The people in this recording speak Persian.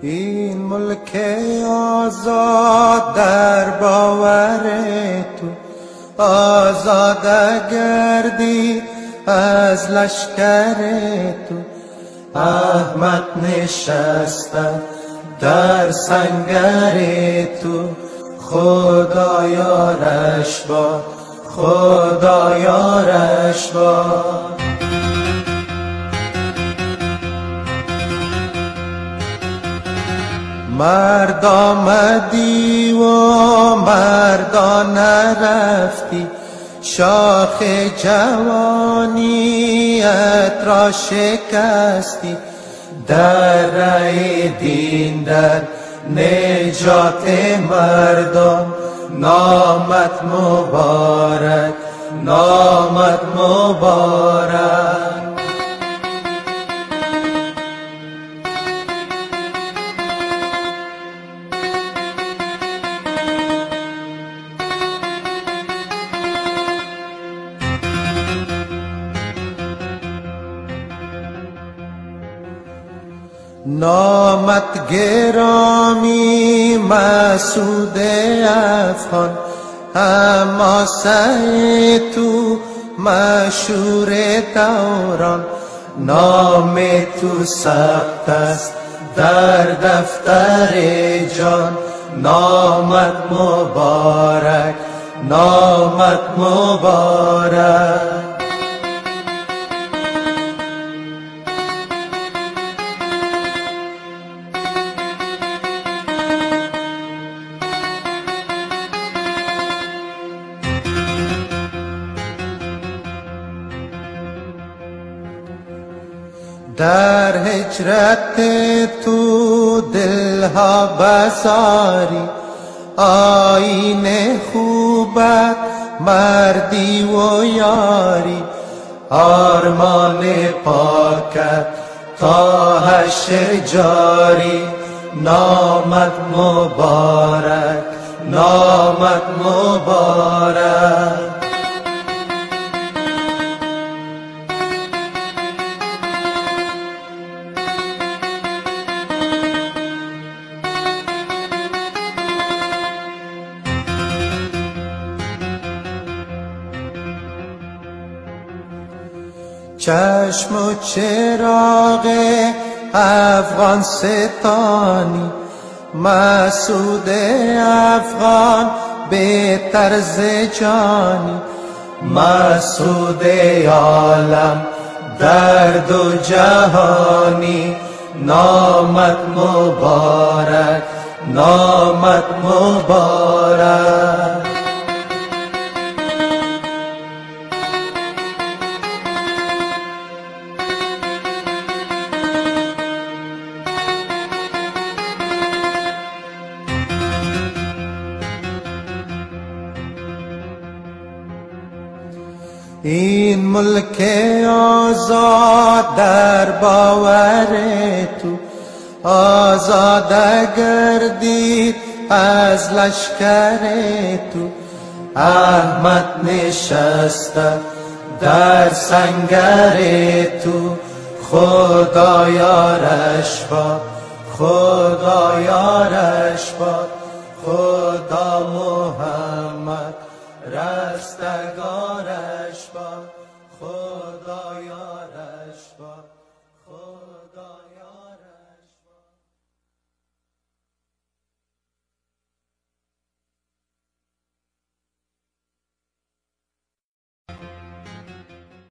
این ملک آزاد در باور تو آزاد گردی از لشکر تو. احمد نشسته در سنگر تو، خدا یارش باد، خدا یارش باد. مرد آمدی و مردانه رفتی، شاخ جوانیت را شکستی. در رای دین در نجات مردم، نامت مبارک، نامت مبارک. نامت گرامی مسعود افغان، حماسه تو مشهور دوران. نام تو ثبت است در دفتر جان، نامت مبارک، نامت مبارک. در هجرت تو دلها بساری، آیین خوبت مردی و یاری. آرمان پاکت تا حشر جاری، نامت مبارک، نامت مبارک. چشم و چراغ افغان ستانی، مسعود افغان به طرز جانی. مسعود عالم در دو جهانی، نامت مبارک، نامت مبارک. این ملک آزاد در باور تو آزاد گردید از لشکر تو. احمد نشسته در سنگر تو، خدا یارش باد، خدا یارش باد. خدا محمد رستگارش باد، خدا